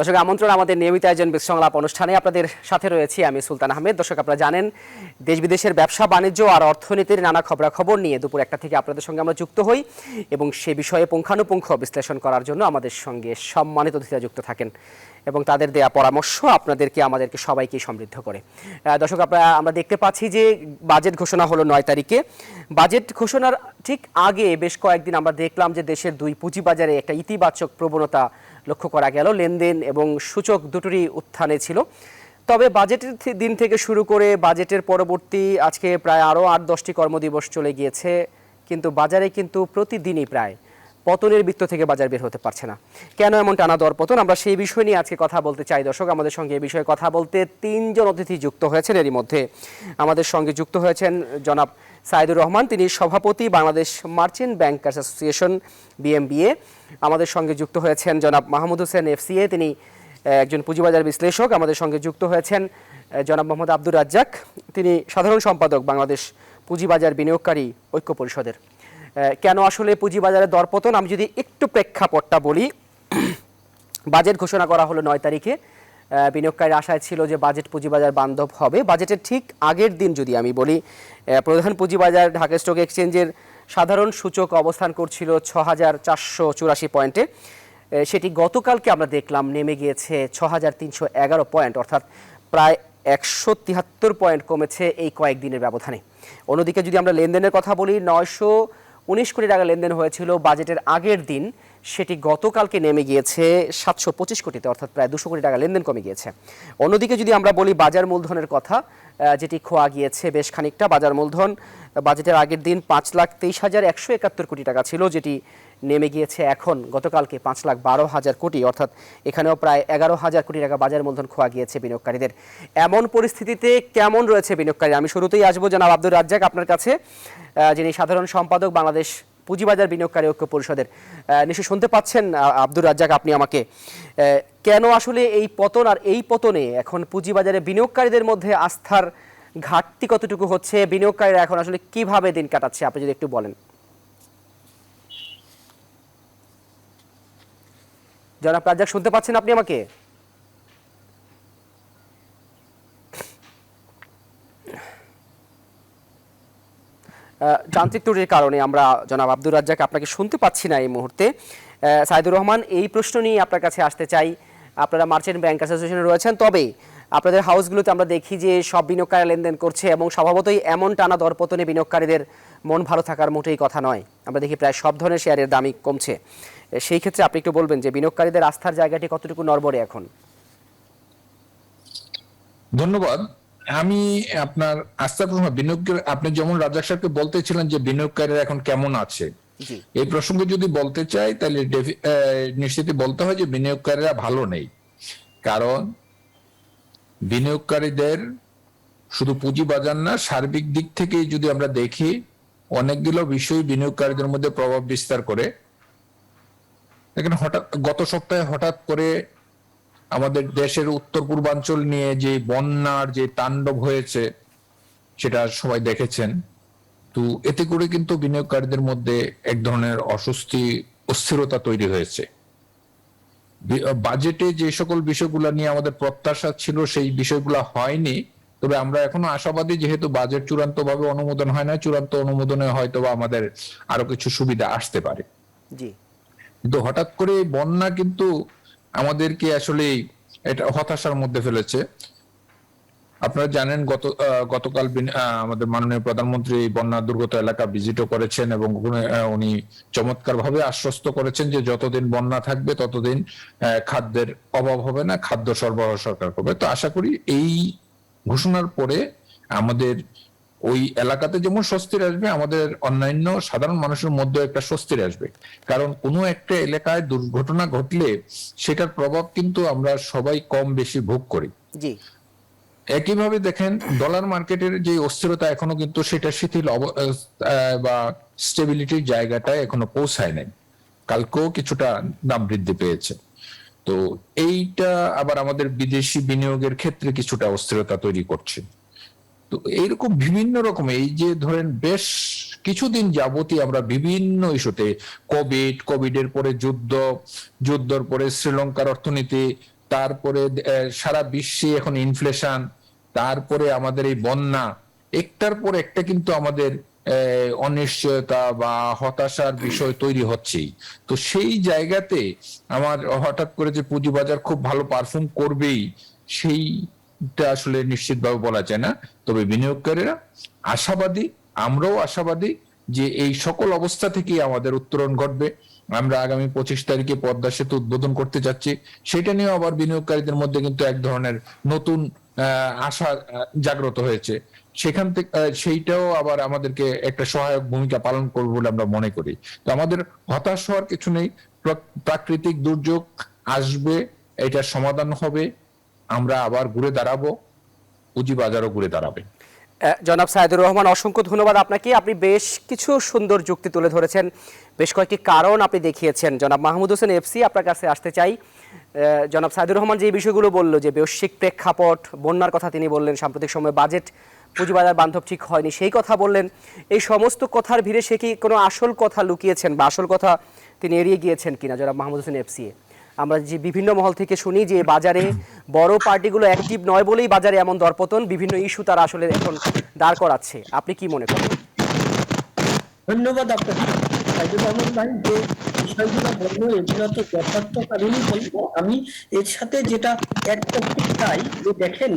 দর্শক আমন্ত্রণ আমাদের নিয়মিত আয়োজন সংলাপ অনুষ্ঠানে আপনাদের সাথে রয়েছি আমি সুলতান আহমেদ। দর্শক আপনারা জানেন দেশ বিদেশের ব্যবসা বাণিজ্য আর অর্থনীতির নানা খবরাখবর নিয়ে দুপুর 1টা থেকে আপনাদের সঙ্গে আমরা যুক্ত হই এবং সে বিষয়ে পুঙ্খানুপুঙ্খ বিশ্লেষণ করার জন্য আমাদের সঙ্গে সম্মানিত অতিথিরা যুক্ত থাকেন এবং তাদের দেয়া পরামর্শ আমাদেরকে সবাইকে সমৃদ্ধ করে। দর্শক আমরা দেখতে পাচ্ছি যে বাজেট ঘোষণা হলো 9 তারিখে। বাজেট ঘোষণার ঠিক আগে বেশ কয়েকদিন আমরা দেখলাম যে দেশের দুই পুঁজিবাজারে একটা ইতিবাচক প্রবণতা লক্ষ্য করা গেল, লেনদেন এবং সূচক দুটোরই উত্থানে ছিল। তবে বাজেটের দিন থেকে শুরু করে বাজেটের পরবর্তী আজকে প্রায় আরও 8-10টি কর্মদিবস চলে গিয়েছে, কিন্তু বাজারে কিন্তু প্রতিদিনই প্রায় পতনের বৃত্ত থেকে বাজার বের হতে পারছে না। কেন এমন টানা দর পতন, আমরা সেই বিষয় নিয়ে আজকে কথা বলতে চাই। দর্শক আমাদের সঙ্গে এই বিষয়ে কথা বলতে 3 জন অতিথি যুক্ত হয়েছেন। এরই মধ্যে আমাদের সঙ্গে যুক্ত হয়েছেন জনাব সাইদুর রহমান, তিনি সভাপতি Bangladesh merchant bankers association BMBA। আমাদের সঙ্গে যুক্ত হয়েছেন জনাব মাহমুদ হোসেন FCA, তিনি একজন পুঁজিবাজার বিশ্লেষক। আমাদের সঙ্গে যুক্ত হয়েছেন জনাব মোহাম্মদ আব্দুর রাজ্জাক, তিনি সাধারণ সম্পাদক বাংলাদেশ পুঁজিবাজার বিনিয়োগকারী ঐক্য পরিষদের। কেন আসলে পুঁজিবাজারের দরপতন, আমি যদি একটু প্রেক্ষাপটটা বলি। বাজেট ঘোষণা করা হলো 9 তারিখে। বিনিয়োগকারীর আশায় ছিল যে বাজেট পুঁজিবাজার বান্ধব হবে। বাজেটের ঠিক আগের দিন যদি আমি বলি, প্রধান পুঁজিবাজার ঢাকা স্টক এক্সচেঞ্জের সাধারণ সূচক অবস্থান করছিল 6484 পয়েন্টে। সেটি গতকালকে আমরা দেখলাম নেমে গিয়েছে 6311 পয়েন্ট, অর্থাৎ প্রায় 173 পয়েন্ট কমেছে এই কয়েকদিনের ব্যবধানে। অন্যদিকে যদি আমরা লেনদেনের কথা বলি, 919 কোটি টাকা লেনদেন হয়েছিল বাজেটের আগের দিন, সেটি গতকালকে নেমে গিয়েছে 725 কোটিতে, অর্থাৎ প্রায় 200 কোটি টাকা লেনদেন কমে গিয়েছে। অন্যদিকে যদি আমরা বলি বাজার মূলধনের কথা, যেটি খোয়া গিয়েছে বেশ খানিকটা। বাজার মূলধন বাজেটের আগের দিন 5,23,171 কোটি টাকা ছিল, যেটি নেমে গিয়েছে এখন গতকালকে 5,12,000 কোটি, অর্থাৎ এখানেও প্রায় 11,000 কোটি টাকা বাজার মূলধন খোয়া গিয়েছে বিনিয়োগকারীদের। এমন পরিস্থিতিতে কেমন রয়েছে বিনিয়োগকারী, আমি শুরুতেই আসবো জনাব আব্দুর রাজ্জাক আপনার কাছে, যিনি সাধারণ সম্পাদক বাংলাদেশ পুঁজিবাজার বিনিয়োগকারী ঐক্য পরিষদের। নিশ্চয়ই শুনতে পাচ্ছেন আব্দুর রাজ্জাক আপনি আমাকে। কেন আসলে এই পতন, আর এই পতনে এখন পুঁজিবাজারে বিনিয়োগকারীদের মধ্যে আস্থার ঘাটতি কতটুকু হচ্ছে, বিনিয়োগকারীরা এখন আসলে কিভাবে দিন কাটাচ্ছে, আপনি যদি একটু বলেন। জনাব রাজ্জাক শুনতে পাচ্ছেন আপনি আমাকে? যান্ত্রিক ত্রুটির কারণে আমরা জনাব আব্দুর রাজ্জাক আপনাকে শুনতে পাচ্ছি না এই মুহূর্তে। সাইদুর রহমান, এই প্রশ্ন নিয়ে আপনার কাছে আসতে চাই। আপনারা মার্চেন্ট ব্যাংকার্স অ্যাসোসিয়েশনে রয়েছেন, তবে আপনাদের হাউসগুলোতে আমরা দেখি যে সব বিনিয়োগকারী লেনদেন করছে এবং স্বভাবতই এমন টানা দরপতনে বিনিয়োগকারীদের মন ভালো থাকার মোটেই কথা নয়। আমরা দেখি প্রায় সব ধরনের শেয়ারের দামই কমছে। সেই ক্ষেত্রে আপনি একটু বলবেন যে বিনিয়োগকারীদের আস্থার জায়গাটি কতটুকু নড়বড়ে এখন? ধন্যবাদ। আমি আপনার আস্থা প্রশ্ন বিনিয়োগের, আপনি যেমন রাজ্জাক সাহেবকে বলতেছিলেন যে বিনিয়োগকারীরা এখন কেমন আছে, এই প্রসঙ্গে যদি বলতে চাই তাহলে নিশ্চিতই বলতে হয় যে বিনিয়োগকারীরা ভালো নেই। কারণ বিনিয়োগকারীদের শুধু পুঁজিবাজার না, সার্বিক দিক থেকে যদি আমরা দেখি, অনেকগুলো বিষয় বিনিয়োগকারীদের মধ্যে প্রভাব বিস্তার করে। দেখেন, গত সপ্তাহে হঠাৎ করে আমাদের দেশের উত্তর পূর্বাঞ্চল নিয়ে যে বন্যার যে তাণ্ডব হয়েছে সেটা সবাই দেখেছেন। তো এতে করে কিন্তু বিনিয়োগকারীদের মধ্যে এক ধরনের অস্বস্তি, অস্থিরতা তৈরি হয়েছে। বাজেটে যে সকল বিষয়গুলো নিয়ে আমাদের প্রত্যাশা ছিল সেই বিষয়গুলো হয়নি, তবে আমরা এখনো আশাবাদী, যেহেতু বাজেট চূড়ান্ত ভাবে অনুমোদন হয় না, চূড়ান্ত অনুমোদনে হয়তো আমাদের আরো কিছু সুবিধা আসতে পারে। কিন্তু হঠাৎ করে বন্যা কিন্তু আমাদেরকে আসলে এটা হতাশার মধ্যে ফেলেছে। আপনারা জানেন গতকাল আমাদের মাননীয় প্রধানমন্ত্রী বন্যা দুর্গত এলাকা ভিজিটও করেছেন এবং উনি চমৎকার ভাবে আশ্বস্ত করেছেন যে যতদিন বন্যা থাকবে ততদিন খাদ্যের অভাব হবে না, খাদ্য সরবরাহ সরকার করবে। তো আশা করি এই ঘোষণার পরে আমাদের ওই এলাকাতে যেমন স্বস্তির আসবে, আমাদের অন্যান্য সাধারণ মানুষের মধ্যে একটা স্বস্তির আসবে। কারণ কোনো একটা এলাকায় দুর্ঘটনা ঘটলে সেটার প্রভাব কিন্তু আমরা সবাই কম বেশি ভোগ করি। একইভাবে দেখেন, ডলার মার্কেটের যে অস্থিরতা এখনো কিন্তু সেটা শিথিল বা স্টেবিলিটির জায়গাটায় এখনো পৌঁছায় নাই। কালকেও কিছুটা দাম বৃদ্ধি পেয়েছে। তো এইটা আবার আমাদের বিদেশি বিনিয়োগের ক্ষেত্রে কিছুটা অস্থিরতা তৈরি করছে। তো এইরকম বিভিন্ন রকম, এই যে ধরেন বেশ কিছুদিন যাবতই আমরা বিভিন্ন ইস্যুতে, কোভিডের পরে যুদ্ধের পরে শ্রীলঙ্কার অর্থনীতি, তারপরে সারা বিশ্বে এখন ইনফ্লেশন, তারপরে আমাদের এই বন্যা, একটার পর একটা কিন্তু আমাদের অনিশ্চয়তা বা হতাশার বিষয় তৈরি হচ্ছেই। তো সেই জায়গাতে আমার হঠাৎ করে যে পুঁজিবাজার খুব ভালো পারফর্ম করবেই সেইটা আসলে নিশ্চিতভাবে বলা যায় না। তবে বিনিয়োগকারীরা আশাবাদী, আমরাও আশাবাদী যে এই সকল অবস্থা থেকেই আমাদের উত্তরণ ঘটবে। আমরা আগামী 25 তারিখে পদ্মা সেতু উদ্বোধন করতে যাচ্ছি, সেটা নিয়েও আবার বিনিয়োগকারীদের মধ্যে কিন্তু এক ধরনের নতুন আশা জাগ্রত হয়েছে। সেখান থেকে সেইটাও আবার আমাদেরকে একটা সহায়ক ভূমিকা পালন করবে বলে আমরা মনে করি। তো আমাদের হতাশ হওয়ার কিছু নেই। প্রাকৃতিক দুর্যোগ আসবে, এটার সমাধান হবে, আমরা আবার ঘুরে দাঁড়াবো, পুঁজিবাজারও ঘুরে দাঁড়াবে। জনাব সাইদুর রহমান, অসংখ্য ধন্যবাদ আপনাকে। আপনি বেশ কিছু সুন্দর যুক্তি তুলে ধরেছেন, বেশ কয়েকটি কারণ আপনি দেখিয়েছেন। জনাব মাহমুদ হোসেন এফসি, আপনার কাছে আসতে চাই। জনাব সাইদুর রহমান যে বিষয়গুলো বলল, যে বৈশ্বিক প্রেক্ষাপট, বন্যার কথা তিনি বললেন, সাম্প্রতিক সময়ে বাজেট পুঁজিবাজার বান্ধব ঠিক হয়নি সেই কথা বললেন। এই সমস্ত কথার ভিড়ে সে কি কোনো আসল কথা লুকিয়েছেন বা আসল কথা তিনি এড়িয়ে গিয়েছেন কিনা জনাব মাহমুদ হোসেন এফসি? আমরা যে বিভিন্ন মহল থেকে শুনি যে বাজারে বড় পার্টিগুলো অ্যাক্টিভ নয় বলেই বাজারে এমন দরপতন, বিভিন্ন ইস্যু তারা আসলে এখন দাঁড় করাচ্ছে। আপনি কি মনে করেন? ধন্যবাদ আপনাকে সাইদুর রহমান ভাই, যে বিষয়গুলো বলবো এগুলো তো যথার্থ কারণই বলবো। আমি এর সাথে যেটা অ্যাড করতে চাই যে দেখেন,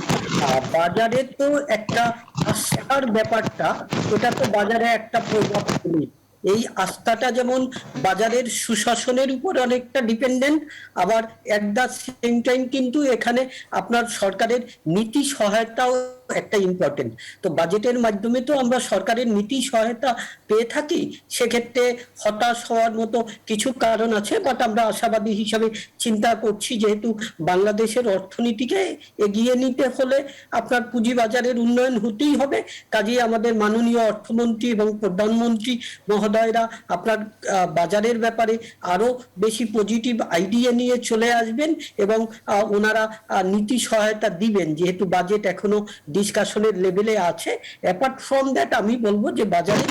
বাজারে তো একটা আস্থার ব্যাপারটা, এটা তো বাজারে একটা প্রভাব ফেলে। এই আস্থাটা যেমন বাজারের সুশাসনের উপর অনেকটা ডিপেন্ডেন্ট, আবার এট দা সেম টাইম কিন্তু এখানে আপনার সরকারের নীতি সহায়তাও একটা ইম্পর্টেন্ট। তো বাজেটের মাধ্যমে তো আমরা সরকারের নীতি সহায়তা পেয়ে থাকি, সেক্ষেত্রে হতাশ হওয়ার মতো কিছু কারণ আছে, বাট আমরা আশাবাদী হিসাবে চিন্তা করছি, যেহেতু বাংলাদেশের অর্থনীতিকে এগিয়ে নিতে হলে আপনার পুঁজিবাজারের উন্নয়ন হতেই হবে। কাজেই আমাদের মাননীয় অর্থমন্ত্রী এবং প্রধানমন্ত্রী মহোদয়রা আপনার বাজারের ব্যাপারে আরো বেশি পজিটিভ আইডিয়া নিয়ে চলে আসবেন এবং ওনারা নীতি সহায়তা দিবেন, যেহেতু বাজেট এখনো ডিসকাশনের লেভেলে আছে। অ্যাপার্ট ফ্রম দ্যাট আমি বলবো যে বাজারে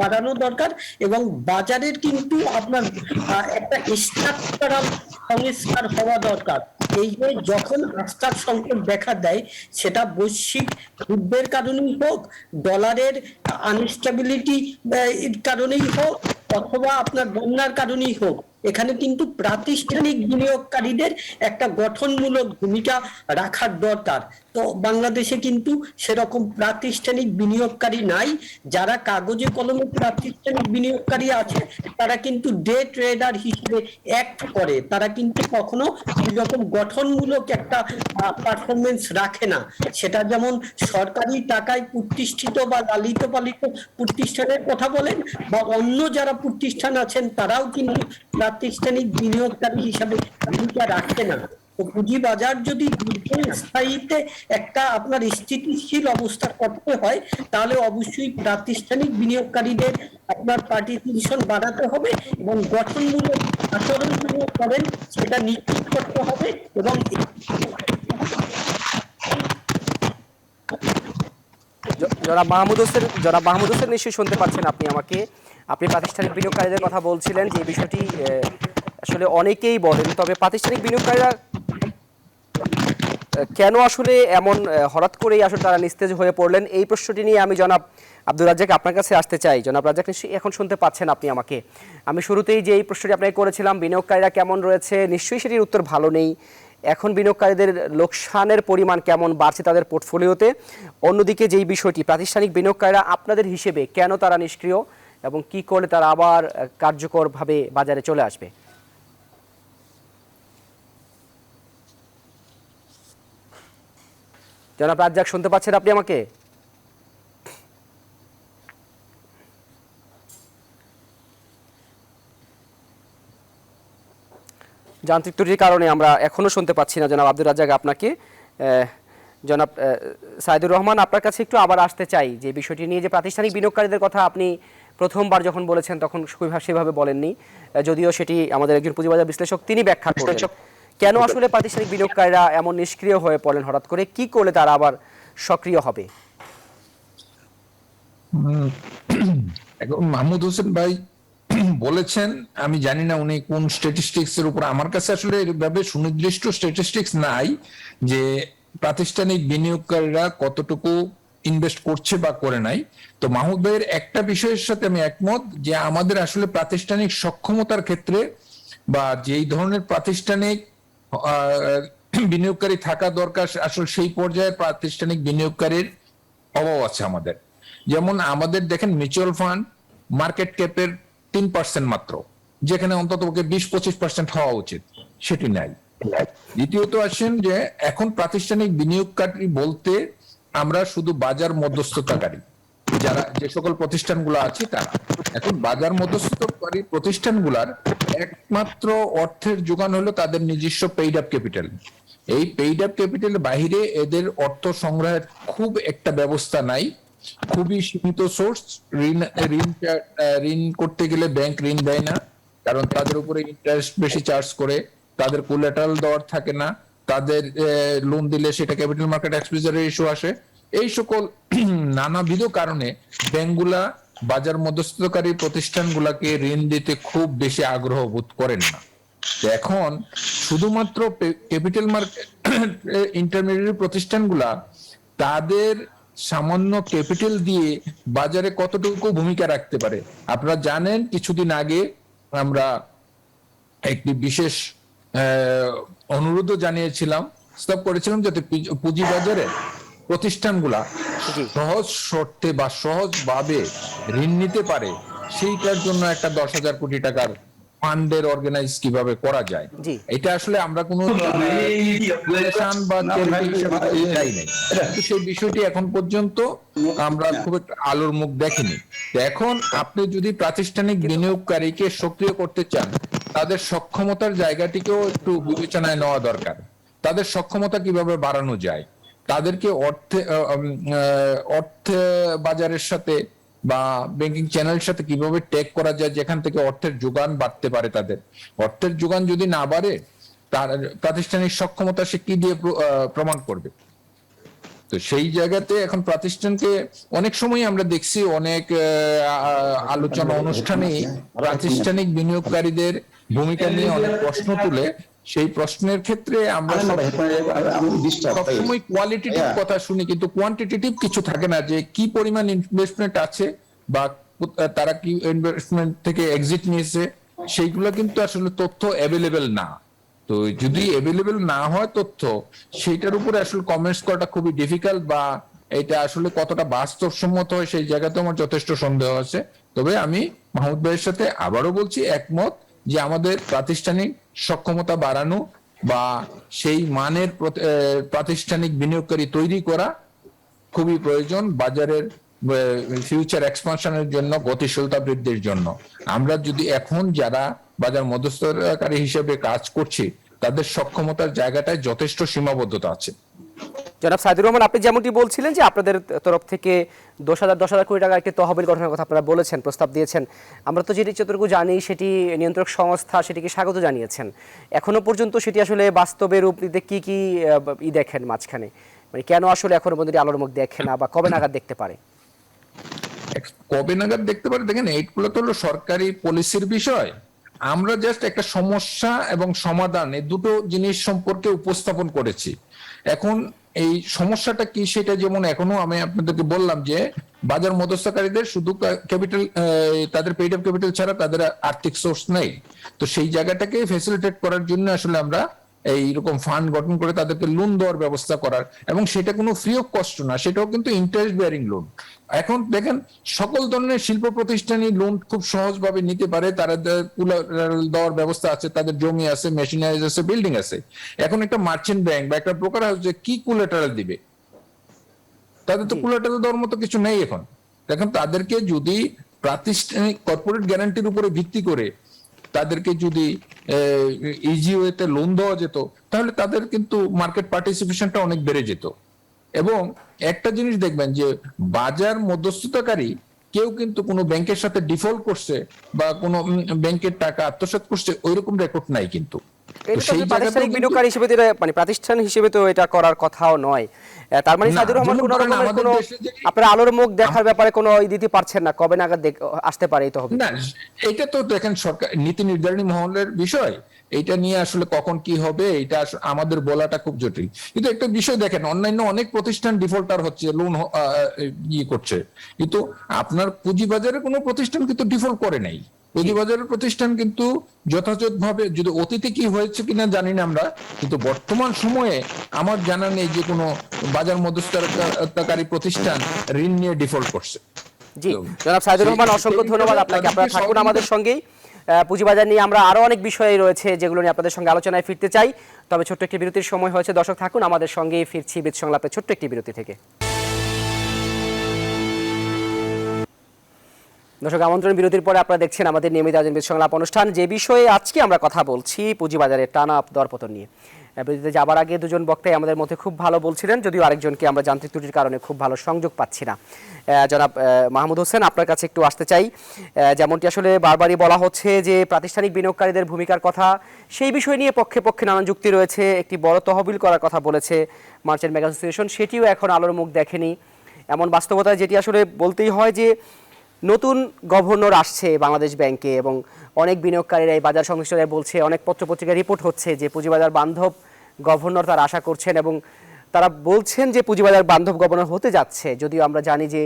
বাড়ানো দরকার এবং বাজারের কিন্তু আপনার একটা স্ট্রাকচারাল সংস্কার হওয়া দরকার। এই যে যখন আস্থার সংকট দেখা দেয়, সেটা বৈশ্বিক যুদ্ধের কারণেই হোক, ডলারের আনস্টেবিলিটি কারণেই হোক, অথবা আপনার বন্যার কারণেই হোক, এখানে কিন্তু প্রাতিষ্ঠানিক বিনিয়োগকারীদের একটা গঠনমূলক ভূমিকা রাখার দরকার। তো বাংলাদেশে কিন্তু সেরকম প্রাতিষ্ঠানিক বিনিয়োগকারী নাই। যারা কাগজে কলমে প্রাতিষ্ঠানিক বিনিয়োগকারী আছে, তারা কিন্তু ডে ট্রেডার হিসেবে অ্যাক্ট করে, তারা কিন্তু কখনো এরকম গঠনমূলক একটা পারফরমেন্স রাখে না। সেটা যেমন সরকারি টাকায় প্রতিষ্ঠিত বা লালিত পালিত প্রতিষ্ঠানের কথা বলেন, বা অন্য যারা প্রতিষ্ঠান আছেন তারাও কিন্তু প্রাতিষ্ঠানিক বিনিয়োগকারী হিসাবে ভূমিকা রাখে না। তো পুঁজিবাজার যদি দীর্ঘস্থায়ীতে একটা আপনার স্থিতিশীল অবস্থা করতে হয়, তাহলে অবশ্যই প্রাতিষ্ঠানিক বিনিয়োগকারীদের আপনার পার্টিসিপেশন বাড়াতে হবে এবং গঠনমূলক আচরণ করেন সেটা নিশ্চিত করতে হবে। এবং জনাব মাহমুদ হোসেন নিশ্চয়ই শুনতে পাচ্ছেন আপনি আমাকে। আপনি প্রাতিষ্ঠানিক বিনিয়োগকারীদের কথা বলছিলেন, যে এই বিষয়টি আসলে অনেকেই বলেন, তবে প্রাতিষ্ঠানিক বিনিয়োগকারীরা কেন আসলে এমন হঠাৎ করেই আসলে তারা নিস্তেজ হয়ে পড়লেন, এই প্রশ্নটি নিয়ে আমি জনাব আব্দুর রাজ্জাক আপনার কাছে আসতে চাই। জনাব রাজ্জাক, নিশ্চয়ই এখন শুনতে পাচ্ছেন আপনি আমাকে। আমি শুরুতেই যে এই প্রশ্নটি আপনাকে করেছিলাম, বিনিয়োগকারীরা কেমন রয়েছে, নিশ্চয়ই সেটির উত্তর ভালো নেই। এখন বিনিয়োগকারীদের লোকসানের পরিমাণ কেমন বাড়ছে তাদের পোর্টফোলিওতে? অন্যদিকে যেই বিষয়টি, প্রাতিষ্ঠানিক বিনিয়োগকারীরা আপনাদের হিসেবে কেন তারা নিষ্ক্রিয় এবং কি করলে তারা আবার কার্যকরভাবে বাজারে চলে আসবে? জনাব রাজ্জাক, শুনতে পাচ্ছেন আপনি আমাকে? যান্ত্রিক ত্রুটির কারণে আমরা এখনো শুনতে পাচ্ছি না জনাব আব্দুর রাজ্জাক আপনাকে। জনাব সাইদুর রহমান, আপনার কাছে একটু আবার আসতে চাই, যে বিষয়টি নিয়ে, যে প্রাতিষ্ঠানিক বিনিয়োগকারীদের কথা আপনি প্রথমবার যখন বলেছেন তখন সেভাবে বলেননি, যদিও সেটি আমাদের একজন পুঁজিবাজার বিশ্লেষক তিনি ব্যাখ্যা করেছেন। কেন আসলে প্রাতিষ্ঠানিক বিনিয়োগকারীরা এমন নিষ্ক্রিয় হয়ে পড়লেন হঠাৎ করে, কি করলে তারা আবার সক্রিয় হবে? এখন মাহমুদ হোসেন ভাই বলেছেন, আমি জানি না উনি কোন স্ট্যাটিস্টিক্স এর উপর, আমার কাছে আসলে এভাবে সুনির্দিষ্ট স্ট্যাটিস্টিক্স নাই যে প্রাতিষ্ঠানিক বিনিয়োগকারীরা কতটুকু ইনভেস্ট করছে বা করে নাই। তো মাহমুদ ভাইয়ের একটা বিষয়ের সাথে আমি একমত যে আমাদের আসলে প্রাতিষ্ঠানিক সক্ষমতার ক্ষেত্রে বা যেই ধরনের প্রাতিষ্ঠানিক বিনিয়োগকারী থাকা দরকার, আসলে সেই পর্যায়ে প্রাতিষ্ঠানিক বিনিয়োগকারীর অভাব আছে আমাদের। যেমন আমাদের দেখেন মিউচুয়াল ফান্ড মার্কেট ক্যাপের 3% মাত্র, যেখানে অন্তত 20-25% হওয়া উচিত, সেটি নাই। দ্বিতীয়ত আসেন যে এখন প্রাতিষ্ঠানিক বিনিয়োগকারী বলতে আমরা শুধু বাজার মধ্যস্থতাকারী যারা যে সকল প্রতিষ্ঠানগুলো আছে তারা। এখন বাজার মধ্যস্থতাকারী প্রতিষ্ঠানগুলার একমাত্র অর্থের যোগান হলো তাদের নিজস্ব পেইড আপ ক্যাপিটাল। এই পেইড আপ ক্যাপিটালের বাইরে এদের অর্থ সংগ্রহের খুব একটা ব্যবস্থা নাই, খুবই সীমিত সোর্স। ঋণ করতে গেলে ব্যাংক ঋণ দেয় না, কারণ তাদের উপরে ইন্টারেস্ট বেশি চার্জ করে, তাদের কোলাটারাল দেওয়ার থাকে না, তাদের লোন দিলে সেটা ক্যাপিটাল মার্কেট এক্সপোজারের ইস্যু আসে। এই সকল নানাবিধ কারণে ব্যাংকগুলা বাজার মধ্যস্থতাকারী প্রতিষ্ঠানগুলাকে ঋণ দিতে খুব বেশি আগ্রহ বোধ করেন না। এখন শুধুমাত্র ক্যাপিটাল মার্কেট ইন্টারমিডিয়েট প্রতিষ্ঠানগুলা তাদের সামান্য ক্যাপিটাল দিয়ে বাজারে কতটুকু ভূমিকা রাখতে পারে। আপনারা জানেন কিছুদিন আগে আমরা একটি বিশেষ অনুরোধও জানিয়েছিলাম, প্রস্তাব করেছিলাম যাতে পুঁজিবাজারে প্রতিষ্ঠানগুলা সহজ শর্তে বা সহজভাবে ঋণ নিতে পারে, সেইটার জন্য একটা 10,000 কোটি টাকার ফান্ডের অর্গানাইজ কিভাবে করা যায়। এটা আসলে আমরা কোনো চাই নাই, সেই বিষয়টি এখন পর্যন্ত আমরা খুব একটা আলোর মুখ দেখিনি। এখন আপনি যদি প্রাতিষ্ঠানিক বিনিয়োগকারীকে সক্রিয় করতে চান, তাদের সক্ষমতার জায়গাটিকেও একটু বিবেচনায় নেওয়া দরকার। তাদের সক্ষমতা কিভাবে বাড়ানো যায়, তাদেরকে অর্থ বাজারের সাথে বা ব্যাংকিং চ্যানেলের সাথে কিভাবে টেক করা যায়, যেখান থেকে অর্থের যোগান বাড়তে পারে। তাদের অর্থের যোগান যদি না বাড়ে, তার প্রাতিষ্ঠানিক সক্ষমতা সে কি দিয়ে প্রমাণ করবে? তো সেই জায়গাতে এখন প্রাতিষ্ঠানকে অনেক সময় আমরা দেখছি অনেক আলোচনা অনুষ্ঠানে প্রাতিষ্ঠানিক বিনিয়োগকারীদের ভূমিকা নিয়ে অনেক প্রশ্ন তুলে, সেই প্রশ্নের ক্ষেত্রে আমরা সবসময় কোয়ালিটেটিভ কথা শুনি, কিন্তু কোয়ান্টিটেটিভ কিছু থাকে না, যে কি পরিমাণ ইনভেস্টমেন্ট আছে বা তারা কি ইনভেস্টমেন্ট থেকে এক্সিট নিয়েছে, সেইগুলো কিন্তু আসলে তথ্য অ্যাভেলেবেল না। তো যদি অ্যাভেলেবেল না হয় তথ্য, সেইটার উপরে আসলে কমেন্টস করাটা খুবই ডিফিকাল্ট, বা এটা আসলে কতটা বাস্তবসম্মত হয় সেই জায়গাতে আমার যথেষ্ট সন্দেহ আছে। তবে আমি মাহমুদ ভাইয়ের সাথে আবারও বলছি, একমত যে আমাদের প্রাতিষ্ঠানিক সক্ষমতা বাড়ানো বা সেই মানের প্রাতিষ্ঠানিক বিনিয়োগকারী তৈরি করা খুবই প্রয়োজন বাজারের ফিউচার এক্সপানশনের জন্য, গতিশীলতা বৃদ্ধির জন্য। আমরা যদি এখন যারা বাজার মধ্যস্থতাকারী হিসেবে কাজ করছি, তাদের সক্ষমতার জায়গাটায় যথেষ্ট সীমাবদ্ধতা আছে। জনাব সাইদুর রহমান, আপনি যেমনটি বলছিলেন যে আপনাদের তরফ থেকে 10,000 কোটি টাকা একটি তহবিল গঠনের কথা আপনারা বলেছেন, প্রস্তাব দিয়েছেন। আমরা তো যেটি যতটুকু জানি সেটি নিয়ন্ত্রক সংস্থা সেটিকে স্বাগত জানিয়েছেন। এখনো পর্যন্ত সেটি আসলে বাস্তবে রূপ নিতে কি কি দেখেন মাঝখানে, মানে কেন আসলে এখনো পর্যন্ত আলোর মুখ দেখে না, বা কবে নাগাদ দেখতে পারে? কবে নাগাদ দেখতে পারে, দেখেন এইগুলো তো হলো সরকারি পলিসির বিষয়। আমরা জাস্ট একটা সমস্যা এবং সমাধান, এই দুটো জিনিস সম্পর্কে উপস্থাপন করেছি। এখন এই সমস্যাটা কি সেটা, যেমন এখনো আমি আপনাদেরকে বললাম যে বাজার মধ্যস্থকারীদের শুধু ক্যাপিটাল, তাদের পেইড আপ ক্যাপিটাল ছাড়া তাদের আর্থিক সোর্স নেই। তো সেই জায়গাটাকে ফ্যাসিলিটেট করার জন্য আসলে আমরা এইরকম ফান্ড গঠন করে তাদেরকে লোন দেওয়ার ব্যবস্থা করার, এবং সেটা কোনো ফ্রি অফ কস্ট না, সেটাও কিন্তু ইন্টারেস্ট বেয়ারিং লোন। এখন দেখেন সকল ধরনের শিল্প প্রতিষ্ঠানই লোন খুব সহজভাবে নিতে পারে, তাদের দেওয়ার ব্যবস্থা আছে, তাদের জমি আছে, মেশিনারিজ আছে, বিল্ডিং আছে। এখন একটা মার্চেন্ট ব্যাংক বা একটা ব্রোকার হাউস যে কি কোলাটারাল দিবে? তাদের তো কোলাটারাল দেওয়ার মতো কিছু নেই এখন। দেখেন তাদেরকে যদি প্রাতিষ্ঠানিক কর্পোরেট গ্যারান্টির উপরে ভিত্তি করে তাদেরকে যদি ইজি ওয়েতে লোন দেওয়া যেত, তাহলে তাদের কিন্তু মার্কেট পার্টিসিপেশনটা অনেক বেড়ে যেত। এবং একটা জিনিস দেখবেন যে বাজার মধ্যস্থতাকারী কেউ কিন্তু কোনো ব্যাংকের সাথে ডিফল্ট করছে বা কোনো ব্যাংকের টাকা আত্মসাৎ করছে ওইরকম রেকর্ড নাই কিন্তু। এটা তো সেই আসলে প্রাতিষ্ঠানিক জায়গাতেও কিন্তু বিনিয়োগকারী হিসেবে তো মানে প্রতিষ্ঠান হিসেবে তো এটা করার কথাও নয়। তার মানে না, সাইদুর রহমান যেমন কোনো ধরেন রকমের আমাদের কোনো দেশে যে আপনার আলোর মুখ দেখার আম- ব্যাপারে কোনো দিতে পারছেন না, কবে নাগাদ আসতে পারে এই তহবিল? না, এটা তো দেখেন সরকার নীতি নির্ধারণী মহলের বিষয়। এটা নিয়ে আসলে কখন কি হবে এটা আমাদের বলাটা খুব জটিল। কিন্তু একটা বিষয় দেখেন, অন্যান্য অনেক প্রতিষ্ঠান ডিফল্টার হচ্ছে, লোন করছে, কিন্তু আপনার পুঁজিবাজারের কোনো প্রতিষ্ঠান কিন্তু ডিফল্ট করে নাই। পুঁজিবাজারের প্রতিষ্ঠান কিন্তু যথাযথভাবে, যদি অতীতে কি হয়েছে কিনা জানি না আমরা, কিন্তু বর্তমান সময়ে আমার জানা নেই যে কোনো বাজার মধ্যস্থতাকারী প্রতিষ্ঠান ঋণ নিয়ে ডিফল্ট করছে। জি, তো জনাব সাইদুর রহমান, অসংখ্য সেই ধন্যবাদ হিসেবে আপনাকে। তাদেরকে আপনারা থাকুন সহযোগিতা। আমাদের সঙ্গেই। পুঁজিবাজার নিয়ে আমরা আরো অনেক বিষয় রয়েছে যেগুলো নিয়ে আপনাদের সঙ্গে আলোচনায় ফিরতে চাই, তবে ছোট্ট একটি বিরতির সময় হয়েছে। দর্শক থাকুন আমাদের সঙ্গেই, ফিরছি বিদ সংলাপে ছোট্ট একটি বিরতি থেকে। দর্শক, আমন্ত্রণ বিরতির পরে আপনারা দেখছেন আমাদের নিয়মিত আয়োজন বিদ সংলাপ অনুষ্ঠান। যে বিষয়ে আজকে আমরা কথা বলছি, পুঁজিবাজারের টানা দরপতন নিয়ে। বিরতিতে যাবার আগে দুজন বক্তাই আমাদের মধ্যে খুব ভালো বলছিলেন, যদিও আরেকজনকে আমরা যান্ত্রিক ত্রুটির কারণে খুব ভালো সংযোগ পাচ্ছি না। জনাব মাহমুদ হোসেন, আপনার কাছে একটু আসতে চাই। যেমনটি আসলে বারবারই বলা হচ্ছে যে প্রাতিষ্ঠানিক বিনিয়োগকারীদের ভূমিকার কথা, সেই বিষয় নিয়ে পক্ষে পক্ষে নানান যুক্তি রয়েছে। একটি বড় তহবিল করার কথা বলেছে মার্চেন্ট ব্যাংক অ্যাসোসিয়েশন, সেটিও এখন আলোর মুখ দেখেনি। এমন বাস্তবতায় যেটি আসলে বলতেই হয় যে নতুন গভর্নর আসছে বাংলাদেশ ব্যাংকে, এবং অনেক বিনিয়োগকারীরা এই বাজার সংশ্লিষ্টরা বলছে, অনেক পত্রপত্রিকায় রিপোর্ট হচ্ছে যে পুঁজিবাজার বান্ধব গভর্নর তারা আশা করছেন, এবং তারা বলছেন যে পুঁজিবাজার বান্ধব গভর্নর হতে যাচ্ছে। যদিও আমরা জানি যে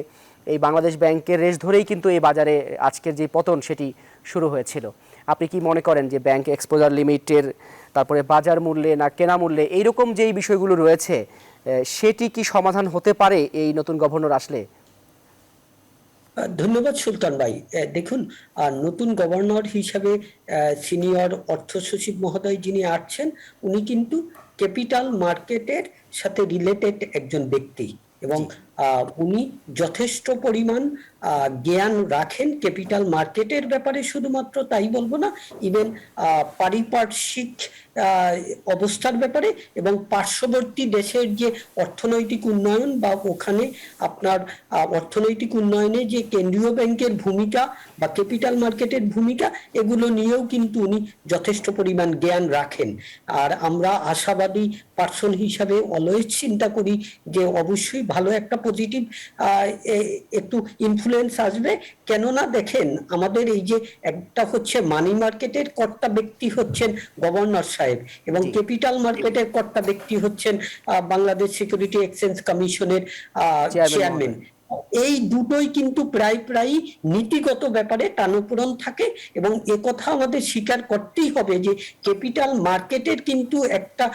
এই বাংলাদেশ ব্যাংকের রেশ ধরেই কিন্তু এই বাজারে আজকের যে পতন সেটি শুরু হয়েছিল। আপনি কি মনে করেন যে ব্যাংক এক্সপোজার লিমিটের, তারপরে বাজার মূল্যে না কেনা মূল্যে, এইরকম যেই বিষয়গুলো রয়েছে সেটি কি সমাধান হতে পারে এই নতুন গভর্নর আসলে? ধন্যবাদ সুলতান ভাই। দেখুন, নতুন গভর্নর হিসাবে সিনিয়র অর্থ সচিব মহোদয় যিনি আসছেন, উনি কিন্তু ক্যাপিটাল মার্কেটের সাথে রিলেটেড একজন ব্যক্তি, এবং উনি যথেষ্ট পরিমাণ জ্ঞান রাখেন ক্যাপিটাল মার্কেটের ব্যাপারে। শুধুমাত্র তাই বলবো না, ইভেন পারিপার্শ্বিক অবস্থার ব্যাপারে এবং পার্শ্ববর্তী দেশের যে অর্থনৈতিক উন্নয়ন বা ওখানে আপনার অর্থনৈতিক উন্নয়নে যে কেন্দ্রীয় ব্যাংকের ভূমিকা বা ক্যাপিটাল মার্কেটের ভূমিকা, এগুলো নিয়েও কিন্তু উনি যথেষ্ট পরিমাণ জ্ঞান রাখেন। আর আমরা আশাবাদী পার্সন হিসাবে অলওয়েজ চিন্তা করি যে অবশ্যই ভালো একটা পজিটিভ একটু ইনফ্লুয়েন্স আসবে। কেননা দেখেন, আমাদের এই যে একটা হচ্ছে মানি মার্কেটের কর্তা ব্যক্তি হচ্ছেন গভর্নর সাহেব, এবং ক্যাপিটাল মার্কেটের কর্তা ব্যক্তি হচ্ছেন বাংলাদেশ সিকিউরিটি এক্সচেঞ্জ কমিশনের চেয়ারম্যান। এই দুটোই কিন্তু প্রায় প্রায় নীতিগত ব্যাপারে টানাপোড়েন থাকে, এবং একথা আমাদের স্বীকার করতেই হবে যে ক্যাপিটাল মার্কেটের কিন্তু একটা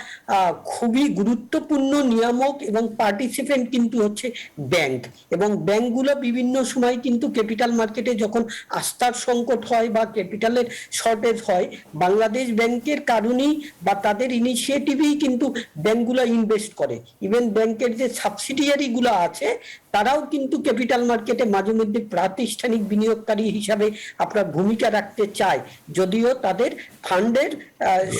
খুবই গুরুত্বপূর্ণ নিয়ামক এবং পার্টিসিপেন্ট কিন্তু হচ্ছে ব্যাংক। এবং ব্যাংকগুলো বিভিন্ন সময় কিন্তু ক্যাপিটাল মার্কেটে যখন আস্থার সংকট হয় বা ক্যাপিটালের শর্টেজ হয়, বাংলাদেশ ব্যাংকের কারণেই বা তাদের ইনিশিয়েটিভেই কিন্তু ব্যাংকগুলো ইনভেস্ট করে। ইভেন ব্যাংকের যে সাবসিডিয়ারি গুলো আছে, তারাও কিন্তু ক্যাপিটাল মার্কেটে মাঝে মধ্যে প্রাতিষ্ঠানিক বিনিয়োগকারী হিসাবে আপনার ভূমিকা রাখতে চায়, যদিও তাদের ফান্ডের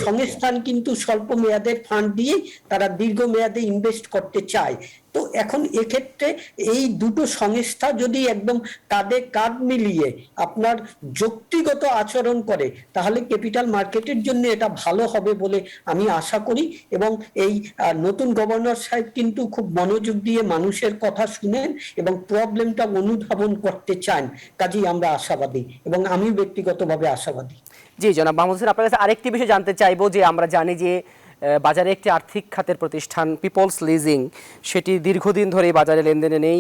সংস্থান কিন্তু স্বল্প মেয়াদের ফান্ড দিয়ে তারা দীর্ঘ মেয়াদে ইনভেস্ট করতে চায়। তো এখন এক্ষেত্রে এই দুটো সংস্থা যদি একদম কাঁধে কাঁধ মিলিয়ে আপনার যুক্তিগত আচরণ করে, তাহলে ক্যাপিটাল মার্কেটের জন্য এটা ভালো হবে বলে আমি আশা করি। এবং এই নতুন গভর্নর সাহেব কিন্তু খুব মনোযোগ দিয়ে মানুষের কথা শুনেন এবং প্রবলেমটা অনুধাবন করতে চান। কাজেই আমরা আশাবাদী, এবং আমি ব্যক্তিগতভাবে আশাবাদী। জি জনাব মাহমুদ হোসেন, আপনার কাছে আরেকটি বিষয় জানতে চাইবো যে আমরা জানি যে বাজারে একটি আর্থিক খাতের প্রতিষ্ঠান পিপলস লিজিং, সেটি দীর্ঘদিন ধরে বাজারে লেনদেনে নেই,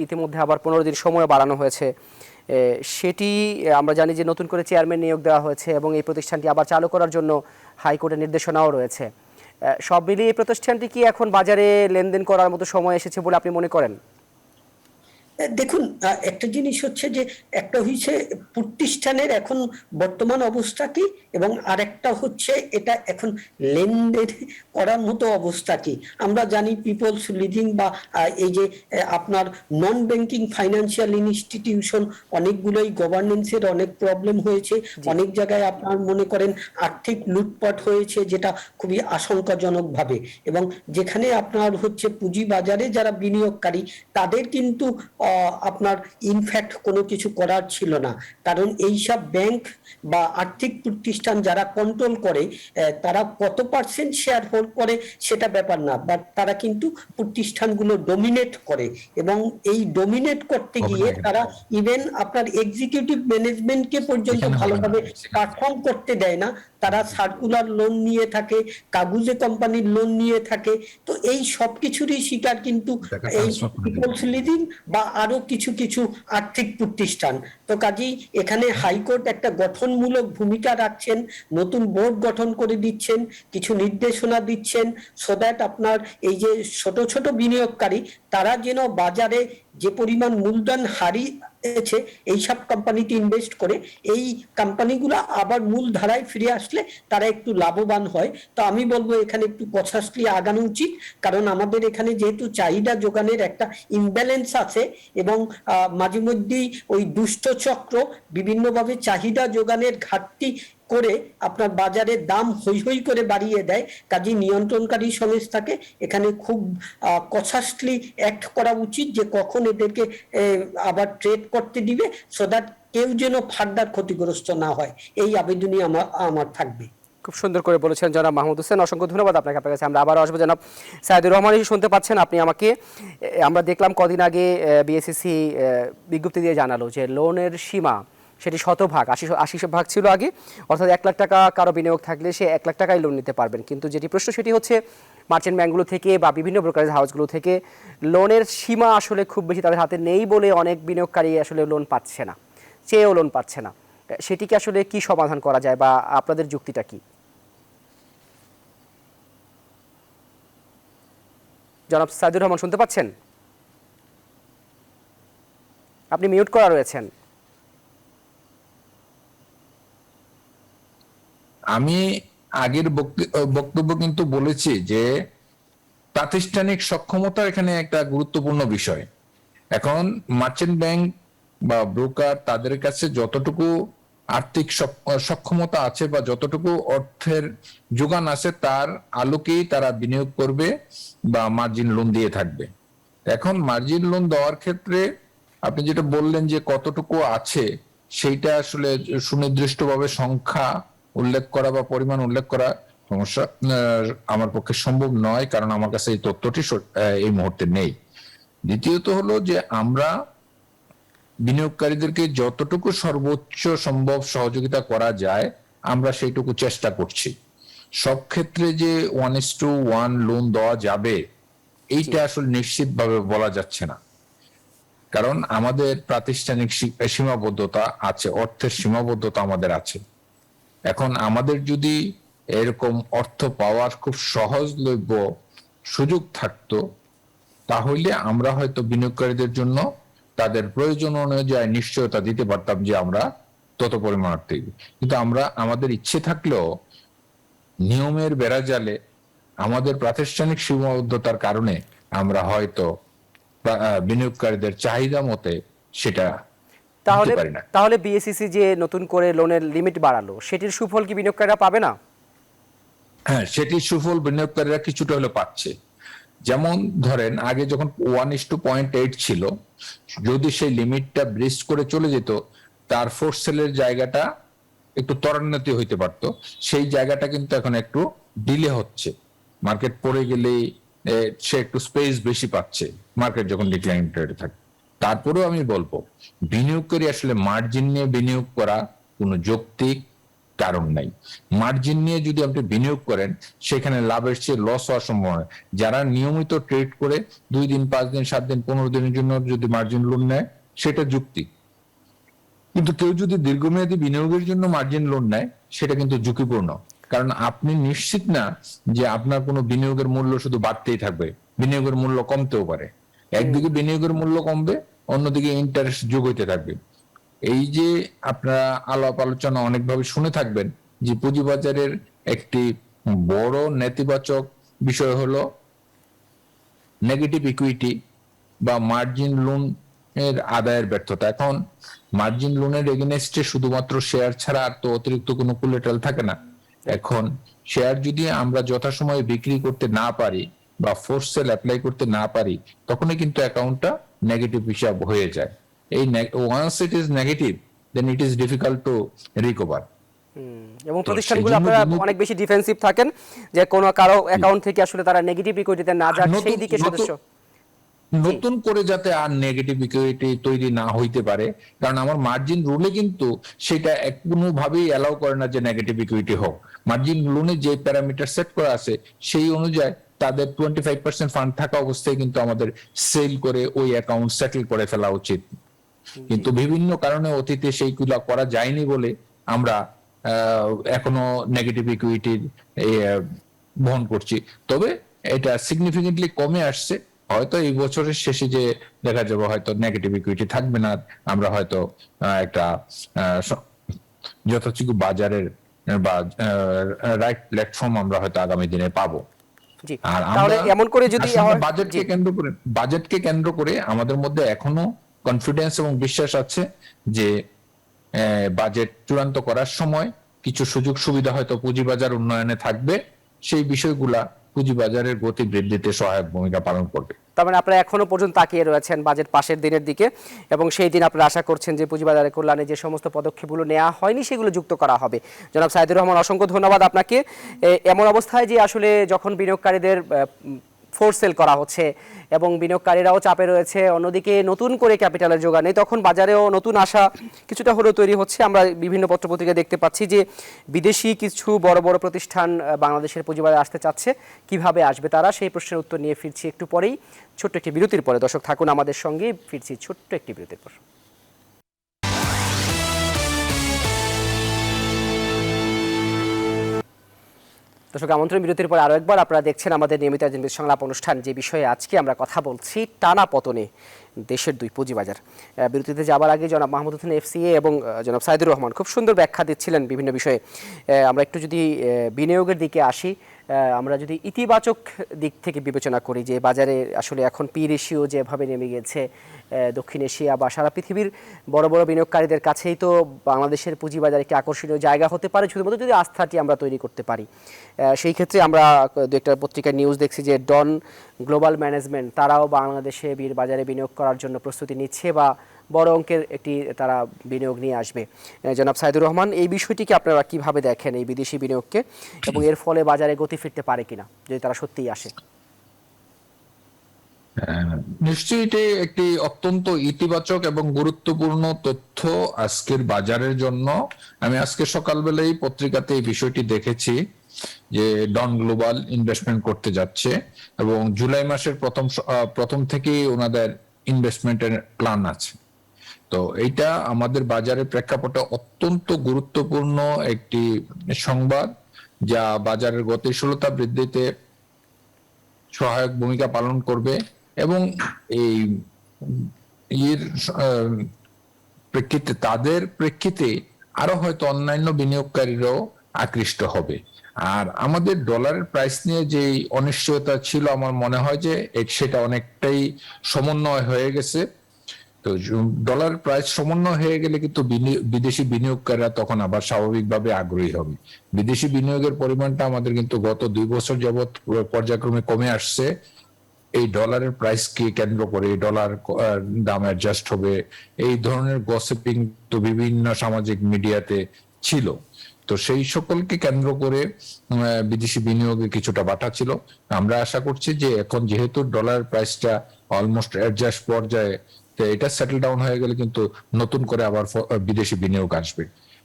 ইতিমধ্যে আবার 15 দিন সময় বাড়ানো হয়েছে। সেটি আমরা জানি যে নতুন করে চেয়ারম্যান নিয়োগ দেওয়া হয়েছে, এবং এই প্রতিষ্ঠানটি আবার চালু করার জন্য হাইকোর্টের নির্দেশনাও রয়েছে। সব মিলিয়ে এই প্রতিষ্ঠানটি কি এখন বাজারে লেনদেন করার মতো সময় এসেছে বলে আপনি মনে করেন? দেখুন, একটা জিনিস হচ্ছে যে একটা হচ্ছে প্রতিষ্ঠানের এখন বর্তমান অবস্থা কি, এবং আরেকটা হচ্ছে এটা এখন লেনদেন করার মতো অবস্থা কি। আমরা জানি পিপলস লিজিং বা এই যে আপনার নন ব্যাংকিং ফাইন্যান্সিয়াল ইনস্টিটিউশন, অনেকগুলোই গভর্নেন্সের অনেক প্রবলেম হয়েছে, অনেক জায়গায় আপনার মনে করেন আর্থিক লুটপাট হয়েছে, যেটা খুবই আশঙ্কাজনক ভাবে। এবং যেখানে আপনার হচ্ছে পুঁজি বাজারে যারা বিনিয়োগকারী, তাদের কিন্তু আপনার ইনফ্যাক্ট কোনো কিছু করার ছিল না, কারণ এইসব ব্যাংক বা আর্থিক প্রতিষ্ঠান যারা কন্ট্রোল করে তারা কত পার্সেন্ট শেয়ার হোল্ড করে সেটা ব্যাপার না, বাট তারা কিন্তু প্রতিষ্ঠানগুলো ডোমিনেট করে, এবং এই ডোমিনেট করতে গিয়ে তারা ইভেন আপনার এক্সিকিউটিভ ম্যানেজমেন্টকে পর্যন্ত ভালোভাবে পারফর্ম করতে দেয় না। তারা সার্কুলার লোন নিয়ে থাকে, কাগুজে কোম্পানির লোন নিয়ে থাকে। তো এই সব কিছুরই শিকার কিন্তু এই পিপলস লিডিং বা আরো কিছু কিছু আর্থিক প্রতিষ্ঠান। তো কাজেই এখানে হাইকোর্ট একটা গঠনমূলক ভূমিকা রাখছেন, নতুন বোর্ড গঠন করে দিচ্ছেন, কিছু নির্দেশনা দিচ্ছেন, সো দ্যাট আপনার এই যে ছোট ছোট বিনিয়োগকারী তারা যেন বাজারে যে পরিমাণ মূলধন হারিয়েছে এইসব কোম্পানিতে ইনভেস্ট করে এই কোম্পানিগুলো আবার মূল ধারায় ফিরে আসলে তারা একটু লাভবান হয়। তো আমি বলবো এখানে একটু কনসাসলি আগানো উচিত, কারণ আমাদের এখানে যেহেতু চাহিদা যোগানের একটা ইমব্যালেন্স আছে, এবং মাঝে মধ্যেই ওই দুষ্ট চক্র বিভিন্নভাবে চাহিদা যোগানের ঘাটতি করে আপনার বাজারের দাম হৈ হৈ করে বাড়িয়ে দেয়। কাজে নিয়ন্ত্রণকারী সংস্থাকে এখানে খুব কনসাসলি অ্যাক্ট করা উচিত যে কখন এদেরকে আবার ট্রেড করতে দিবে, সো দ্যাট কেউ যেন ফার্দার ক্ষতিগ্রস্ত না হয়। এই আবেদনই আমার থাকবে। খুব সুন্দর করে বলেছেন জনাব মাহমুদ হোসেন, অসংখ্য ধন্যবাদ আপনাকে। আপনার কাছে আমরা আবার আসবো। জনাব সাইদুর রহমান, শুনতে পাচ্ছেন আপনি আমাকে? আমরা দেখলাম কদিন আগে বিএসইসি বিজ্ঞপ্তি দিয়ে জানালো যে লোনের সীমা সেটি 100 ভাগ, 80 ভাগ ছিল আগে, অর্থাৎ 1 লাখ টাকা কারো বিনিয়োগ থাকলে সে 1 লাখ টাকায় লোন নিতে পারবেন। কিন্তু যেটি প্রশ্ন সেটি হচ্ছে মার্চেন্ট ব্যাংকগুলো থেকে বা বিভিন্ন ব্রোকারেজ হাউসগুলো থেকে লোনের সীমা আসলে খুব বেশি তাদের হাতে নেই বলে অনেক বিনিয়োগকারী আসলে লোন পাচ্ছে না, চেয়েও লোন পাচ্ছে না। সেটিকে আসলে কি সমাধান করা যায় বা আপনাদের যুক্তিটা কি? জনাব সাইদুর রহমান, শুনতে পাচ্ছেন? আপনি মিউট করা রয়েছেন। আমি আগের বক্তব্য কিন্তু বলেছি যে প্রাতিষ্ঠানিক সক্ষমতা এখানে একটা গুরুত্বপূর্ণ বিষয়। এখন মার্চেন্ট ব্যাংক বা ব্রোকার তাদের কাছে যতটুকু আর্থিক সক্ষমতা আছে বা যতটুকু অর্থের যোগান আছে তার আলোকেই তারা বিনিয়োগ করবে বা মার্জিন লোন দিয়ে থাকবে। এখন মার্জিন লোন দেওয়ার ক্ষেত্রে আপনি যেটা বললেন যে কতটুকু আছে সেইটা আসলে সুনির্দিষ্টভাবে সংখ্যা উল্লেখ করা বা পরিমাণ উল্লেখ করা সমস্যা আমার পক্ষে সম্ভব নয়, কারণ আমার কাছে এই তথ্যটি এই মুহূর্তে নেই। দ্বিতীয়ত হলো যে আমরা বিনিয়োগকারীদেরকে যতটুকু সর্বোচ্চ সম্ভব সহযোগিতা করা যায় আমরা সেইটুকু চেষ্টা করছি। সব ক্ষেত্রে যে 1:1 লোন দেওয়া যাবে এইটা আসলে নিশ্চিতভাবে বলা যাচ্ছে না, কারণ আমাদের প্রাতিষ্ঠানিক সীমাবদ্ধতা আছে, অর্থের সীমাবদ্ধতা আমাদের আছে। এখন আমাদের যদি এরকম অর্থ পাওয়ার খুব সহজলভ্য সুযোগ থাকতো তাহলে আমরা হয়তো বিনিয়োগকারীদের জন্য তাদের প্রয়োজন অনুযায়ী নিশ্চয়তা দিতে পারতাম যে আমরা তত পরিমাণ অর্থ দিব। কিন্তু আমরা আমাদের ইচ্ছে থাকলেও নিয়মের বেড়াজালে আমাদের প্রাতিষ্ঠানিক সীমাবদ্ধতার কারণে আমরা হয়তো বিনিয়োগকারীদের চাহিদা মতে সেটা তাহলে বিএসইসি যে নতুন করে লোনের লিমিট বাড়ালো সেটির সুফল কি বিনিয়োগকারীরা পাবে না? হ্যাঁ, সেটির সুফল বিনিয়োগকারীরা কিছুটা হলে পাচ্ছে। যেমন ধরেন আগে যখন 1:0.8 ছিল, যদি সেই লিমিটটা ব্রিজ করে চলে যেত তার ফোর্স সেলের জায়গাটা একটু ত্বরান্বিত হইতে পারতো, সেই জায়গাটা কিন্তু এখন একটু ডিলে হচ্ছে। মার্কেট পড়ে গেলেই সে একটু স্পেস বেশি পাচ্ছে মার্কেট যখন ডিক্লাইন ট্রেডে থাকে। তারপরেও আমি বলবো বিনিয়োগকারী আসলে মার্জিন নিয়ে বিনিয়োগ করা কোনো যৌক্তিক কারণ নাই। মার্জিন নিয়ে যদি আপনি বিনিয়োগ করেন সেখানে লাভের চেয়ে লস হওয়ার সম্ভাবনা। যারা নিয়মিত ট্রেড করে 2 দিন 5 দিন 7 দিন 15 দিনের জন্য যদি মার্জিন লোন নেয় সেটা যুক্তি, কিন্তু কেউ যদি দীর্ঘমেয়াদী বিনিয়োগের জন্য মার্জিন লোন নেয় সেটা কিন্তু ঝুঁকিপূর্ণ, কারণ আপনি নিশ্চিত না যে আপনার কোনো বিনিয়োগের মূল্য শুধু বাড়তেই থাকবে, বিনিয়োগের মূল্য কমতেও পারে। একদিকে বিনিয়োগের মূল্য কমবে, অন্যদিকে ইন্টারেস্ট যোগ হইতে থাকবে। এই যে আপনারা আলাপ আলোচনা অনেকভাবে শুনে থাকবেন যে পুঁজিবাজারের একটি বড় নেতিবাচক বিষয় হলো নেগেটিভ ইকুইটি বা মার্জিন লোন এর আদায়ের ব্যর্থতা। এখন মার্জিন লোনের এগেইনস্টে শুধুমাত্র শেয়ার ছাড়া আর তো অতিরিক্ত কোনো কোলাটেরাল থাকে না। এখন শেয়ার যদি আমরা যথাসময়ে বিক্রি করতে না পারি বা ফোর্স সেল অ্যাপ্লাই করতে না পারি তখনই কিন্তু অ্যাকাউন্টটা নেগেটিভ হিসাব হয়ে যায়। এই once it is negative then it is difficult to recover. এবং তো প্রতিষ্ঠানগুলো সেই জন্য আপনারা বিমুখ- অনেক বেশি ডিফেন্সিভ থাকেন, যে কোনো কারো অ্যাকাউন্ট থেকে আসলে তারা নেগেটিভ ইকুইটিতে না যাক সেই দিকে সদস্য। নতুন করে যাতে আর নেগেটিভ ইকুইটি তৈরি না হইতে পারে, কারণ আমার মার্জিন রুলে কিন্তু সেটা কোনোভাবেই অ্যালাউ করে না যে নেগেটিভ ইকুইটি হোক। মার্জিন লোনে যে প্যারামিটার সেট করা আছে সেই অনুযায়ী তাদের 25% ফান্ড থাকা অবস্থায় কিন্তু আমাদের সেল করে ওই অ্যাকাউন্ট সেটেল করে ফেলা উচিত। কিন্তু বিভিন্ন কারণে অতীতে সেইগুলা করা যায়নি বলে আমরা এখনো নেগেটিভ ইকুইটি বহন করছি। তবে এটা সিগনিফিকেন্টলি কমে আসছে। হয়তো এই বছরের শেষে যে দেখা যাবে হয়তো নেগেটিভ ইকুইটি থাকবে না, আমরা হয়তো একটা যথাযোগ্য বাজারের বা রাইট প্ল্যাটফর্ম আমরা হয়তো আগামী দিনে পাবো। জি, আর তাহলে আমরা এমন করে যদি হয়, বাজেটকে কেন্দ্র করে আমাদের মধ্যে এখনো কনফিডেন্স এবং বিশ্বাস আছে যে বাজেট চূড়ান্ত করার সময় কিছু সুযোগ সুবিধা হয়তো পুঁজিবাজার উন্নয়নে থাকবে, সেই বিষয়গুলা পুঁজিবাজারের গতি বৃদ্ধিতে সহায়ক ভূমিকা পালন করবে। তার মানে আপনারা এখনো পর্যন্ত তাকিয়ে রয়েছেন বাজেট পাশের দিনের দিকে, এবং সেই দিন আপনারা আশা করছেন যে পুঁজিবাজারের কল্যাণে যে সমস্ত পদক্ষেপগুলো নেওয়া হয়নি সেগুলো যুক্ত করা হবে। জনাব সাইদুর রহমান, অসংখ্য ধন্যবাদ আপনাকে। এমন অবস্থায় যে আসলে যখন বিনিয়োগকারীদের ফোর্স সেল করা হচ্ছে এবং বিনিয়োগকারীরাও চাপে রয়েছে, অন্যদিকে নতুন করে ক্যাপিটালের যোগান নেই, তখন বাজারেও নতুন আশা কিছুটা হলেও তৈরি হচ্ছে। আমরা বিভিন্ন পত্রপত্রিকায় দেখতে পাচ্ছি যে বিদেশি কিছু বড় বড় প্রতিষ্ঠান বাংলাদেশের পুঁজিবাজারে আসতে চাচ্ছে। কিভাবে আসবে তারা, সেই প্রশ্নের উত্তর নিয়ে ফিরছি একটু পরেই, ছোট্ট একটি বিরতির পরে। দর্শক থাকুন আমাদের সঙ্গে, ফিরছি ছোট্ট একটি বিরতির পর। দর্শক, আমন্ত্রণ বিরতির পর আরও একবার আপনারা দেখছেন আমাদের নিয়মিত রাজনৈতিক সংলাপ অনুষ্ঠান, যে বিষয়ে আজকে আমরা কথা বলছি টানা পতনে দেশের দুই পুঁজিবাজার। বিরতিতে যাবার আগে জনাব মাহমুদ হোসেন এফসিএ এবং জনাব সাইদুর রহমান খুব সুন্দর ব্যাখ্যা দিচ্ছিলেন বিভিন্ন বিষয়ে। আমরা একটু যদি বিনিয়োগের দিকে আসি, আমরা যদি ইতিবাচক দিক থেকে বিবেচনা করি যে বাজারে আসলে এখন পি রেশিও যেভাবে নেমে গেছে, দক্ষিণ এশিয়া বা সারা পৃথিবীর বড় বড় বিনিয়োগকারীদের কাছেই তো বাংলাদেশের পুঁজিবাজার একটি আকর্ষণীয় জায়গা হতে পারে, শুধুমাত্র যদি আস্থাটি আমরা তৈরি করতে পারি। সেই ক্ষেত্রে আমরা দু একটা পত্রিকার নিউজ দেখছি যে ডন গ্লোবাল ম্যানেজমেন্ট তারাও বাংলাদেশে বাজারে বিনিয়োগ করার জন্য প্রস্তুতি নিচ্ছে বা বড় অঙ্কের একটি তারা বিনিয়োগ নিয়ে আসবে। জনাব সাইদুর রহমান, এই বিষয়টিকে আপনারা কিভাবে দেখেন, এই বিদেশি বিনিয়োগকে, এবং এর ফলে বাজারে গতি ফিরতে পারে কিনা যদি তারা সত্যিই আসে? নিশ্চয়ই এটি একটি অত্যন্ত ইতিবাচক এবং গুরুত্বপূর্ণ তথ্য আজকের বাজারের জন্য। আমি আজকে সকালবেলায় পত্রিকাতে এই বিষয়টি দেখেছি যে ডন গ্লোবাল ইনভেস্টমেন্ট করতে যাচ্ছে এবং জুলাই মাসের প্রথম থেকেই ওনাদের ইনভেস্টমেন্টের প্ল্যান আছে। তো এইটা আমাদের বাজারের প্রেক্ষাপটে অত্যন্ত গুরুত্বপূর্ণ একটি সংবাদ, যা বাজারের গতিশীলতা বৃদ্ধিতে সহায়ক ভূমিকা পালন করবে এবং এই তাদের প্রেক্ষিতে আরো হয়তো অন্যান্য বিনিয়োগকারীরাও আকৃষ্ট হবে। আর আমাদের ডলারের প্রাইস নিয়ে যে অনিশ্চয়তা ছিল, আমার মনে হয় যে সেটা অনেকটাই সমন্বয় হয়ে গেছে। তো ডলার প্রাইস সমন্বয় হয়ে গেলে কিন্তু বিদেশি বিনিয়োগকারীরা তখন আবার স্বাভাবিকভাবে আগ্রহী হবে। বিদেশি বিনিয়োগের পরিমাণটা আমাদের কিন্তু গত 2 বছর যাবৎ পর্যায়ক্রমে কমে আসছে। এই ডলারের প্রাইসকে কেন্দ্র করে ডলার দাম অ্যাডজাস্ট হবে, এই ধরনের গসিপিং তো বিভিন্ন সামাজিক মিডিয়াতে ছিল। তো সেই সকলকে কেন্দ্র করে বিদেশি বিনিয়োগে কিছুটা বাটা ছিল। আমরা আশা করছি যে এখন যেহেতু ডলার প্রাইসটা অলমোস্ট অ্যাডজাস্ট পর্যায়ে, তো এটা সেটেল ডাউন হয়ে গেলে কিন্তু নতুন করে আবার বিদেশি বিনিয়োগ আসবে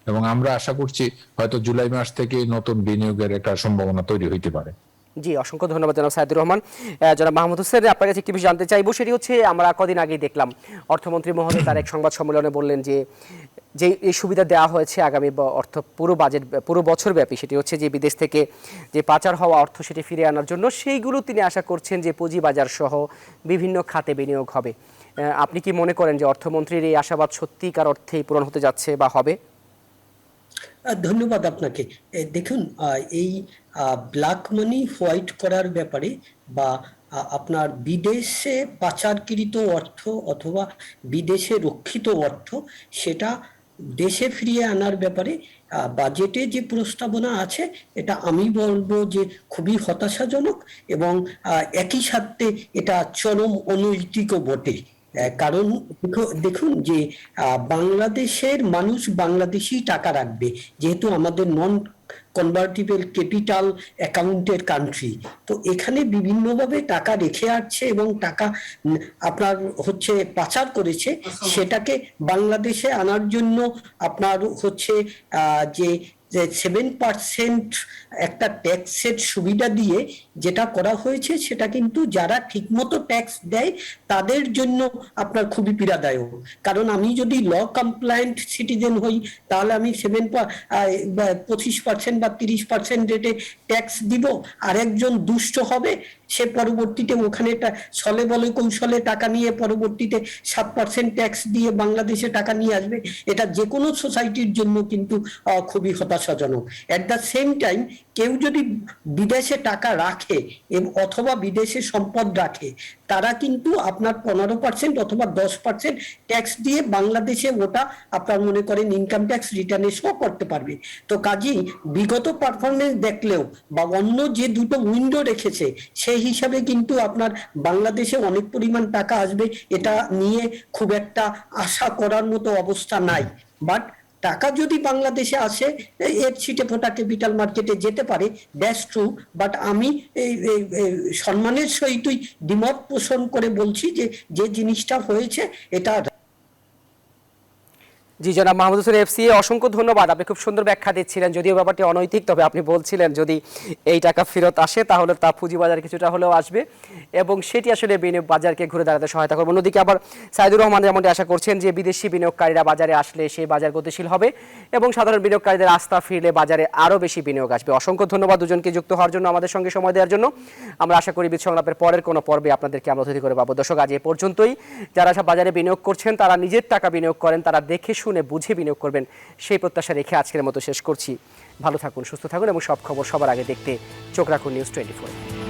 এবং আমরা আশা করছি হয়তো জুলাই মাস থেকে নতুন বিনিয়োগের একটা সম্ভাবনা তৈরি হইতে পারে। জি, অসংখ্য ধন্যবাদ জনাব সাইদুর রহমান। জনাব মাহমুদ হোসেন, আপনার কাছে একটি বিষয় জানতে চাইবো, সেটি হচ্ছে আমরা কদিন আগেই দেখলাম অর্থমন্ত্রী মহোদয় তার এক সংবাদ সম্মেলনে বললেন যে এই সুবিধা দেওয়া হয়েছে আগামী পুরো বছর ব্যাপী, সেটি হচ্ছে যে বিদেশ থেকে যে পাচার হওয়া অর্থ সেটি ফিরে আনার জন্য, সেইগুলো তিনি আশা করছেন যে পুঁজিবাজার সহ বিভিন্ন খাতে বিনিয়োগ হবে। আপনি কি মনে করেন যে অর্থমন্ত্রীর এই আশাবাদ সত্যিকার অর্থেই পূরণ হতে যাচ্ছে বা হবে? ধন্যবাদ আপনাকে। দেখুন, এই ব্ল্যাক মানি হোয়াইট করার ব্যাপারে বা আপনার বিদেশে পাচারকৃত অর্থ অথবা বিদেশে রক্ষিত অর্থ সেটা দেশে ফিরিয়ে আনার ব্যাপারে বাজেটে যে প্রস্তাবনা আছে, এটা আমি বলবো যে খুবই হতাশাজনক এবং একই সাথে এটা চরম অনৈতিকও বটে। কারণ দেখুন যে বাংলাদেশের মানুষ বাংলাদেশি টাকা রাখবে, যেহেতু আমাদের নন কনভার্টিবল ক্যাপিটাল অ্যাকাউন্টের কান্ট্রি। তো এখানে বিভিন্নভাবে টাকা রেখে আসছে এবং টাকা আপনার হচ্ছে পাচার করেছে, সেটাকে বাংলাদেশে আনার জন্য আপনার হচ্ছে যে 7% একটা ট্যাক্সের সুবিধা দিয়ে যেটা করা হয়েছে, সেটা কিন্তু যারা ঠিকমতো ট্যাক্স দেয় তাদের জন্য আপনার খুবই পীড়াদায়ক। কারণ আমি যদি ল কমপ্লায়েন্ট সিটিজেন হই, তাহলে আমি 25% বা 30% রেটে ট্যাক্স দিব। আর একজন দুষ্ট হবে, সে পরবর্তীতে ওখানে ছলে বলে কৌশলে টাকা নিয়ে পরবর্তীতে 7% ট্যাক্স দিয়ে বাংলাদেশে টাকা নিয়ে আসবে। এটা যে কোনো সোসাইটির জন্য কিন্তু খুবই হতাশাজনক। এট দ্য সেম টাইম কেউ যদি বিদেশে টাকা রাখে অথবা বিদেশে সম্পদ রাখে, তারা কিন্তু আপনার 15% অথবা 10% ট্যাক্স দিয়ে বাংলাদেশে ওটা আপনার মনে করেন ইনকাম ট্যাক্স রিটার্নে শো করতে পারবে। তো কাজেই বিগত পারফরমেন্স দেখলেও বা অন্য যে দুটো উইন্ডো রেখেছে, সেই হিসাবে কিন্তু আপনার বাংলাদেশে অনেক পরিমাণ টাকা আসবে, এটা নিয়ে খুব একটা আশা করার মতো অবস্থা নাই। বাট টাকা যদি বাংলাদেশে আসে, এর ছিটে ফোটা ক্যাপিটাল মার্কেটে যেতে পারে, দ্যাটস ট্রু। বাট আমি সম্মানের সহিতই দ্বিমত পোষণ করে বলছি যে যে জিনিসটা হয়েছে এটা। জি জনাব মাহমুদ হোসেন এফসি, অসংখ্য ধন্যবাদ। আপনি খুব সুন্দর ব্যাখ্যা দিচ্ছিলেন, যদিও ব্যাপারটি অনৈতিক, তবে আপনি বলছিলেন যদি এই টাকা ফেরত আসে তাহলে তা পুঁজিবাজার কিছুটা হলেও আসবে এবং সেটি আসলে বিনিয়োগ বাজারকে ঘুরে দাঁড়াতে সহায়তা করবে। অন্যদিকে আবার সাইদুর রহমান যেমনটি আশা করছেন যে বিদেশি বিনিয়োগকারীরা বাজারে আসলে সেই বাজার গতিশীল হবে এবং সাধারণ বিনিয়োগকারীদের আস্থা ফিরলে বাজারে আরও বেশি বিনিয়োগ আসবে। অসংখ্য ধন্যবাদ দুজনকে যুক্ত হওয়ার জন্য, আমাদের সঙ্গে সময় দেওয়ার জন্য। আমরা আশা করি বিদ সংলাপের পরের কোনো পর্বে আপনাদেরকে আমরা অতিথি করে পাবো। দর্শক, আজ এ পর্যন্তই। যারা সব বাজারে বিনিয়োগ করছেন তারা নিজের টাকা বিনিয়োগ করেন, তারা দেখে শুনে বুঝে বিনিয়োগ করবেন, সেই প্রত্যাশা রেখে আজকের মতো শেষ করছি। ভালো থাকুন, সুস্থ থাকুন এবং সব খবর সবার আগে দেখতে চোখ রাখুন নিউজ 24।